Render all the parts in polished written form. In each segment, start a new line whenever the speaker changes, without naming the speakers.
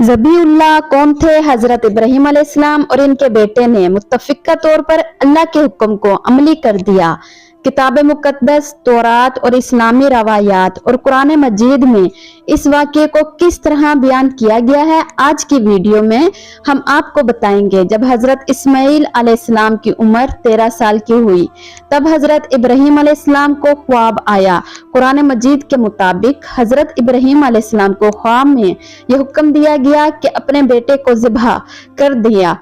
ज़बीउल्लाह कौन थे? हजरत इब्राहीम अलैहिस्सलाम और इनके बेटे ने मुत्तफ़िक़ा तौर पर अल्लाह के हुक्म को अमली कर दिया। किताब मुक़द्दस, तौरात और इस्लामी रवायात और कुरान मजीद में इस वाक़े को किस तरह बयान किया गया है, आज की वीडियो में हम आपको बताएंगे। जब हजरत इस्माईल अलैहिस्सलाम की उम्र 13 साल की हुई, तब हजरत इब्राहीम अलैहिस्सलाम को ख्वाब आया। कुरान मजीद के मुताबिक हजरत इब्राहीम अलैहिस्सलाम को ख्वाब में यह हुक्म दिया गया कि अपने बेटे को ज़िबह कर दिया।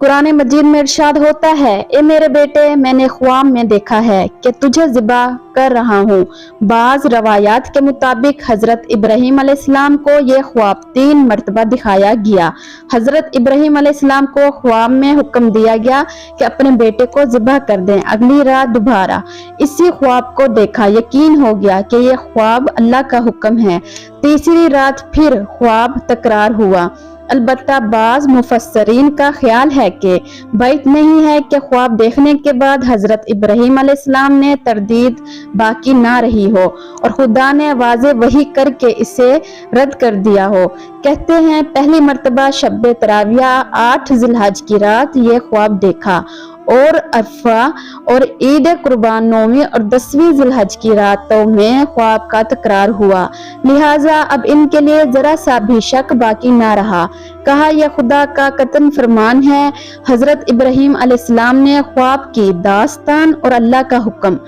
कुरान मजीद में इरशाद होता है, ए मेरे बेटे, मैंने ख्वाब में देखा है कि तुझे ज़िबह कर रहा हूँ। बाज़ रवायात के मुताबिक हजरत इब्राहीम अलैहिस्सलाम को यह ख्वाब 3 मरतबा दिखाया गया। हजरत इब्राहीम अलैहिस्सलाम को ख्वाब में हुक्म दिया गया कि अपने बेटे को ज़िबह कर दें। अगली रात दोबारा इसी ख्वाब को देखा, यकीन हो गया कि यह ख्वाब अल्लाह का हुक्म है। तीसरी रात फिर ख्वाब तकरार हुआ। अलबत्ता बाज़ मुफस्सरीन का ख्याल है कि बैत नहीं है कि ख्वाब देखने के बाद हजरत इब्राहीम अलैहिस्सलाम ने तरदीद बाकी ना रही हो और खुदा ने वाज़े वही करके इसे रद्द कर दिया हो। कहते हैं, पहली मर्तबा शब तराविया 8 ज़िलहज की रात ये ख्वाब देखा और अरफा और ईद कुर्बान 9वीं और 10वीं ज़िलहज की रातों में ख्वाब का तकरार हुआ। लिहाजा अब इनके लिए जरा सा भी शक बाकी ना रहा। कहा, यह खुदा का कतन फरमान है। हजरत इब्राहीम अलैहिस्सलाम ने ख्वाब की दास्तान और अल्लाह का हुक्म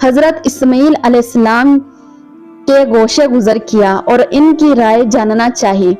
हजरत इस्माईल अलैहिस्सलाम के गोशे गुजर किया और इनकी राय जानना चाहिए।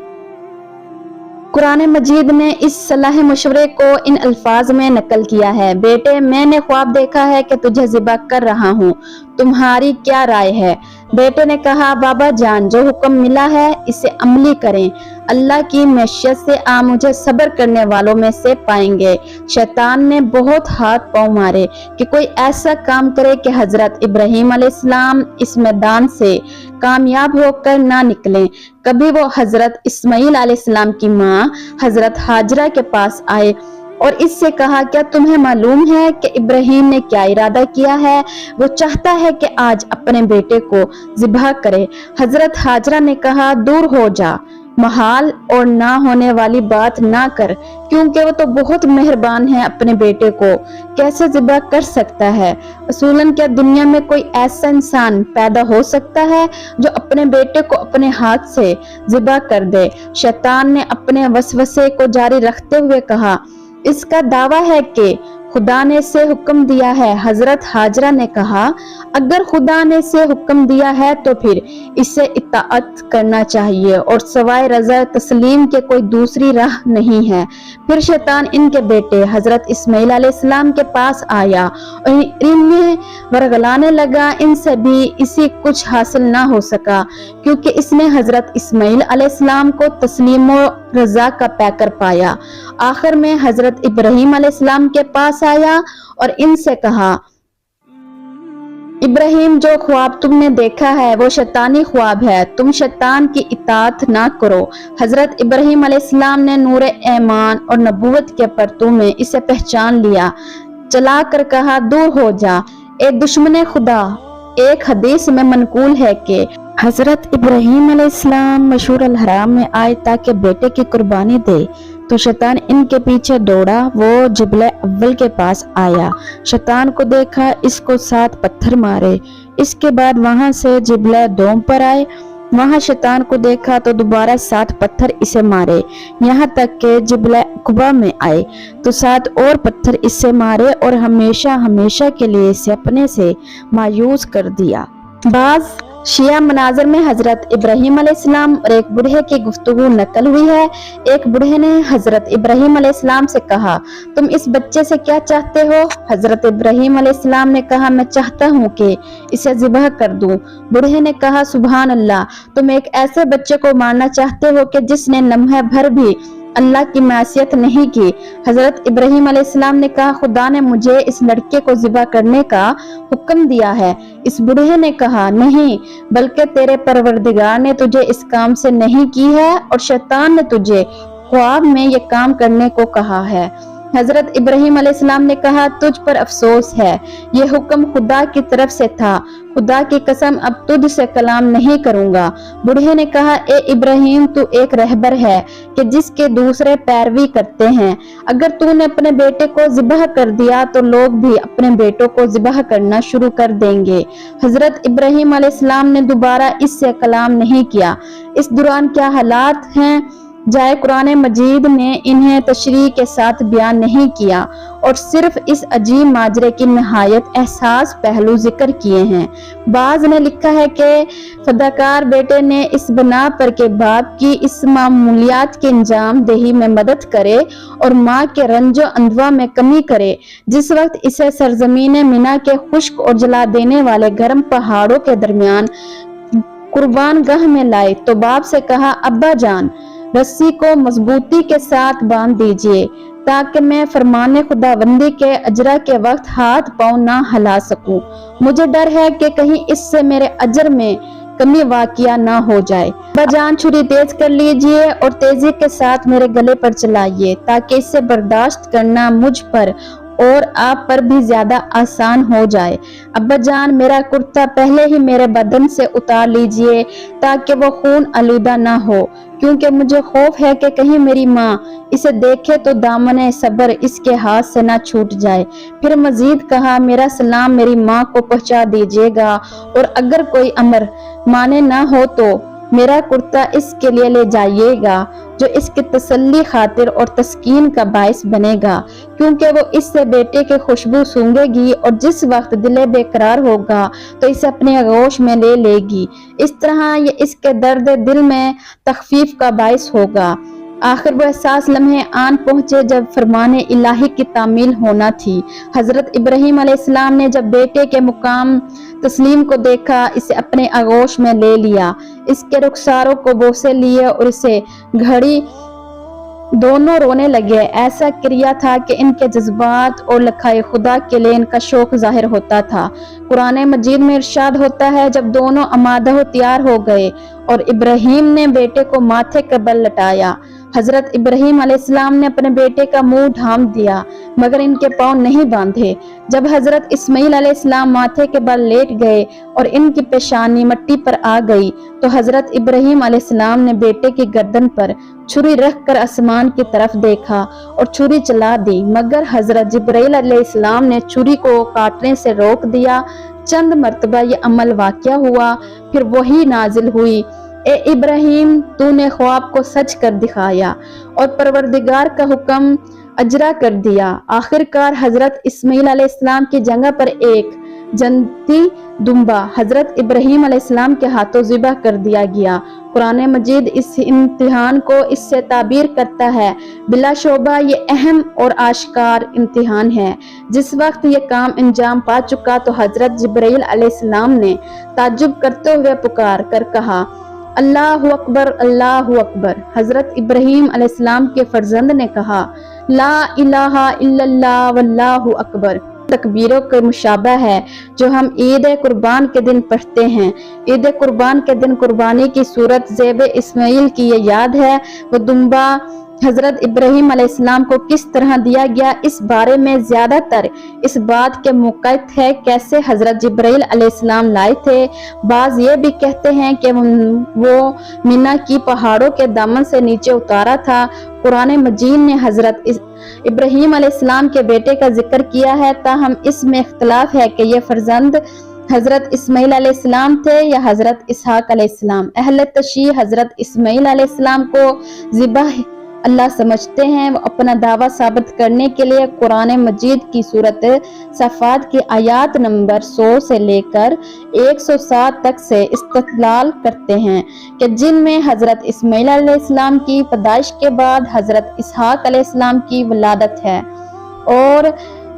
कुरान मजीद ने इस सलाह मशवरे को इन अल्फाज में नकल किया है, बेटे, मैंने ख्वाब देखा है कि तुझे ज़िबह कर रहा हूँ, तुम्हारी क्या राय है? बेटे ने कहा, बाबा जान, जो हुक्म मिला है इसे अमली करें। अल्लाह की मैशियत से आप मुझे सब्र करने वालों में से पाएंगे। शैतान ने बहुत हाथ पांव मारे कि कोई ऐसा काम करे कि हजरत इब्राहीम अलैहिस्सलाम इस मैदान से कामयाब होकर ना निकलें। कभी वो हजरत इस्माईल अलैहिस्सलाम की माँ हजरत हाजरा के पास आए और इससे कहा, क्या तुम्हें मालूम है कि इब्राहीम ने क्या इरादा किया है? वो चाहता है कि आज अपने बेटे को ज़िबह करे। हजरत हाजरा ने कहा, दूर हो जा, महाल और ना होने वाली बात ना कर, क्योंकि वो तो बहुत मेहरबान है, अपने बेटे को कैसे ज़िबह कर सकता है? असूलन क्या दुनिया में कोई ऐसा इंसान पैदा हो सकता है जो अपने बेटे को अपने हाथ से ज़िबह कर दे? शैतान ने अपने वसवसे को जारी रखते हुए कहा, इसका दावा है कि खुदा ने इसे हुक्म दिया है। हजरत हाजरा ने कहा, अगर खुदा ने इसे हुक्म दिया है तो फिर इसे इताअत करना चाहिए और सवाए रज़ा तस्लीम के कोई दूसरी राह नहीं है। फिर शैतान इनके बेटे हजरत इस्माईल अलैहिस्सलाम के पास आया और इन्हें वरगलाने लगा। इनसे भी इसी कुछ हासिल ना हो सका, क्योंकि इसने हजरत इस्माईल अलैहिस्सलाम को तस्लीम और रज़ा का पैकर पाया। आखिर में हजरत इब्राहीम अलैहिस्सलाम के पास आया और इनसे कहा, इब्राहीम, जो ख्वाब तुमने देखा है वो शैतानी ख्वाब है, तुम शैतान की इताअत ना करो। हजरत इब्राहीम अलैहिस्सलाम ने नूर ईमान और नबूवत के परतू में इसे पहचान लिया। चला कर कहा, दूर हो जा, ए दुश्मन खुदा। एक हदीस में मनकूल है कि हजरत इब्राहीम अलैहिस्सलाम मशहूर अल हराम में आए ताकि बेटे की कुर्बानी दे, तो शैतान इनके पीछे दौड़ा। वो जिबले अव्वल के पास आया, शैतान को देखा, इसको 7 पत्थर मारे। इसके बाद वहां से जिबले दोम पर आए, वहां शैतान को देखा तो दोबारा 7 पत्थर इसे मारे, यहाँ तक के जिबले कुबा में आए तो 7 और पत्थर इससे मारे और हमेशा हमेशा के लिए इसे अपने से मायूस कर दिया। बाज़ शिया मनाज़र में हजरत इब्राहीम अलैहिस्सलाम और एक बूढ़े की गुफ्तगू नकल हुई है। एक बूढ़े ने हजरत इब्राहीम अलैहिस्सलाम से कहा, तुम इस बच्चे से क्या चाहते हो? हजरत इब्राहीम अलैहिस्सलाम ने कहा, मैं चाहता हूँ कि इसे ज़िबह कर दूं। बूढ़े ने कहा, सुभान अल्लाह, तुम एक ऐसे बच्चे को मारना चाहते हो कि जिसने लम्हे भर भी अल्लाह की मासियत नहीं की। हजरत इब्राहीम अलैहिस्सलाम ने कहा, खुदा ने मुझे इस लड़के को ज़िबह करने का हुक्म दिया है। इस बूढ़े ने कहा, नहीं, बल्कि तेरे परवरदिगार ने तुझे इस काम से नहीं की है और शैतान ने तुझे ख्वाब में ये काम करने को कहा है। हजरत इब्राहिम अलैहिस्सलाम ने कहा, तुझ पर अफसोस है, ये हुक्म खुदा की तरफ से था, खुदा की कसम अब तुझ से कलाम नहीं करूंगा। बूढ़े ने कहा, ए इब्राहिम, तू एक रहबर है कि जिसके दूसरे पैरवी करते हैं। अगर तूने अपने बेटे को ज़िबह कर दिया तो लोग भी अपने बेटों को ज़िबह करना शुरू कर देंगे। हजरत इब्राहिम अलैहिस्सलाम ने दोबारा इससे कलाम नहीं किया। इस दौरान क्या हालात हैं जाए कुरान मजीद ने इन्हें तशरीह के साथ बयान नहीं किया और सिर्फ इस अजीब माजरे की नहायत एहसास पहलू जिक्र किए हैं। बाज ने लिखा है कि फदाकार बेटे ने इस बना पर के बाप की इस मामूलियात के अंजाम दही में मदद करे और माँ के रंजो अंदवा में कमी करे। जिस वक्त इसे सरजमीन मिना के खुश्क और जला देने वाले गर्म पहाड़ों के दरमियान कुर्बान गाह में लाए तो बाप से कहा, अब्बा जान, रस्सी को मजबूती के साथ बांध दीजिए ताकि मैं फरमाने खुदाबंदी के अजरा के वक्त हाथ पांव ना हिला सकूं। मुझे डर है कि कहीं इससे मेरे अजर में कमी वाकिया ना हो जाए। बजान छुरी तेज कर लीजिए और तेजी के साथ मेरे गले पर चलाइए ताकि इससे बर्दाश्त करना मुझ पर और आप पर भी ज्यादा आसान हो जाए। अब्बा जान, मेरा कुर्ता पहले ही मेरे बदन से उतार लीजिए ताकि वो खून आलूदा ना हो, क्योंकि मुझे खौफ है कि कहीं मेरी माँ इसे देखे तो दामने सब्र इसके हाथ से ना छूट जाए। फिर मजीद कहा, मेरा सलाम मेरी माँ को पहुँचा दीजिएगा और अगर कोई अमर माने ना हो तो मेरा कुर्ता इसके लिए ले जाइएगा जो इसकी तसल्ली खातिर और तस्कीन का बायस बनेगा, क्योंकि वो इससे बेटे की खुशबू सूंघेगी और जिस वक्त दिल बेकरार होगा तो इसे अपने आगोश में ले लेगी। इस तरह ये इसके दर्द दिल में तखफीफ का बायस होगा। आखिर वो एहसास लम्हे आन पहुंचे जब फरमाने इलाही की तामील होना थी। हजरत इब्राहिम अलैहिस्सलाम ने जब बेटे के मुकाम तस्लीम को देखा, इसे अपने आगोश में ले लिया, इसके रुखसारों को बोसे लिए और इसे घड़ी दोनों रोने लगे। ऐसा क्रिया था कि इनके जज्बात और लखाए खुदा के लिए इनका शौक जाहिर होता था। कुरान मजीद में इरशाद होता है, जब दोनों आमादा हो तैयार हो गए और इब्राहिम ने बेटे को माथे के बल लटाया, हजरत इब्राहिम अलैहिस्सलाम ने अपने बेटे का मुंह ढांप दिया मगर इनके पांव नहीं बांधे। जब हजरत इस्माइल अलैहिस्सलाम माथे के बल लेट गए और इनकी पेशानी मिट्टी पर आ गई तो हजरत इब्राहिम अलैहिस्सलाम ने बेटे की गर्दन पर छुरी रखकर आसमान की तरफ देखा और छुरी चला दी, मगर हजरत जिब्राइल अलैहिस्सलाम ने छुरी को काटने से रोक दिया। चंद मर्तबा ये अमल वाक़या हुआ, फिर वही नाजिल हुई, ए इब्राहिम, तूने ख्वाब को सच कर दिखाया और परवरदिगार का हुक्म अजरा कर दिया। आखिरकार हजरत इस्माइल अलैहिस्सलाम की जगह पर एक जन्नती दुम्बा हजरत इब्राहिम अलैहिस्सलाम के हाथों ज़िबह कर दिया गया। कुरान मजीद इस इम्तिहान को इससे ताबीर करता है, बिलाशोबा ये अहम और आश्कार इम्तिहान है। जिस वक्त ये काम अंजाम पा चुका तो हजरत जिब्राइल अलैहिस्सलाम ने ताज्जुब करते हुए पुकार कर कहा, अल्लाहु अकबर, अल्लाहु अकबर। हजरत इब्राहिम अलैहिस्सलाम के फर्जंद ने कहा, ला इलाहा इल्लल्लाह वल्लाहु अकबर। तकबीरों के मुशाबा है जो हम ईद कुर्बान के दिन पढ़ते हैं। ईद कुर्बान के दिन कुर्बानी की सूरत ज़ेब इस्माइल की ये याद है। वो दुम्बा हजरत इब्राहिम अलैहिस्सलाम को किस तरह दिया गया, इस बारे में ज्यादातर इस बात के मुक़य्यद है कैसे हजरत जिब्राइल अलैहिस्सलाम लाए थे। बाज ये भी कहते हैं कि वो मिना की पहाड़ों के दामन से नीचे उतारा था। कुरान मजीद ने हजरत इब्राहिम अलैहिस्सलाम के बेटे का जिक्र किया है, ताहम इसमें इख्तलाफ है कि ये फर्जंद हजरत इस्माइल अलैहिस्सलाम थे या हजरत इसहाक अलैहिस्सलाम। अहले तशरीह हजरत इस्माइल अलैहिस्सलाम को ज़िबह अल्लाह समझते हैं। वो अपना दावा साबित करने के लिए कुरान मजीद की सूरत सफ़ात की आयत नंबर 100 से लेकर 107 तक से इस्तेदलाल करते हैं कि जिनमें हजरत इस्माइल अलैहिस्सलाम की पैदाइश के बाद हजरत इसहाक अलैहिस्सलाम की विलादत है और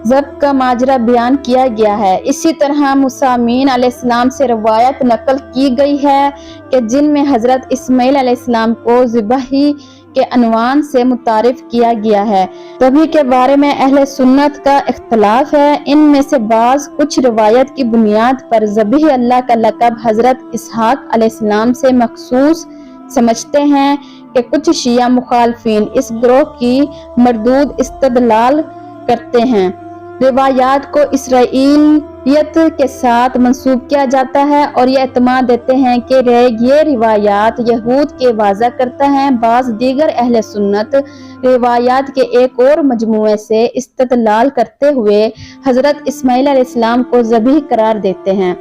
ज़ब्त का माजरा बयान किया गया है। इसी तरह मुसामीन अलैहिस्सलाम से रवायत नकल की गई है कि जिनमें हजरत इस्माइल अलैहिस्सलाम को ज़िबही के अनवान से मुतारिफ किया गया है। तभी के बारे में अहले सुन्नत का इख्तलाफ है। इनमें से बाज कुछ रवायत की बुनियाद पर ज़बीह अल्लाह का लक़ब हजरत इसहाक अलैहिस्सलाम से मखसूस समझते हैं کہ کچھ شیعہ مخالفین اس گروہ کی مردود استدلال کرتے ہیں۔ روایات کو اسرائیلیت کے ساتھ منسوب کیا جاتا ہے اور یہ اعتماد دیتے ہیں کہ یہ روایات یہود کے واضح کرتا ہے۔ بعض دیگر اہل سنت روایات کے ایک اور مجموعے سے استدلال کرتے ہوئے حضرت اسماعیل علیہ السلام کو ذبیح قرار دیتے ہیں۔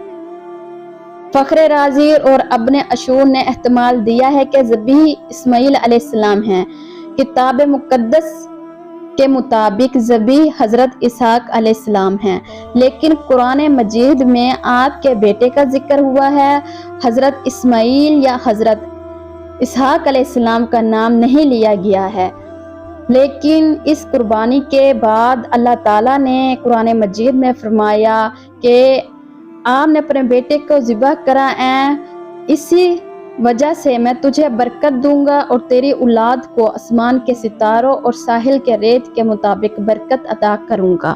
فخر رازی اور ابن عاشور نے احتمال دیا ہے کہ ذبیح اسماعیل علیہ السلام ہیں۔ کتاب مقدس کے مطابق ذبیح حضرت اسحاق علیہ السلام ہیں، لیکن قرآن مجید میں آپ کے بیٹے کا ذکر ہوا ہے۔ حضرت اسماعیل یا حضرت اسحاق علیہ السلام کا نام نہیں لیا گیا ہے، لیکن اس قربانی کے بعد اللہ تعالیٰ نے قرآن مجید میں فرمایا کہ آپ نے اپنے بیٹے کو ذبح کرا ہے، اسی وجہ سے میں تجھے برکت دوں گا اور تیری اولاد کو آسمان کے ستاروں اور ساحل کے ریت کے مطابق برکت عطا کروں گا۔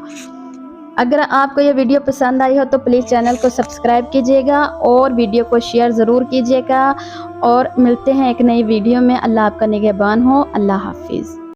اگر آپ کو یہ ویڈیو پسند آئی ہو تو پلیز چینل کو سبسکرائب کیجیے گا اور ویڈیو کو شیئر ضرور کیجیے گا، اور ملتے ہیں ایک نئی ویڈیو میں۔ اللہ آپ کا نگہبان ہو۔ اللہ حافظ۔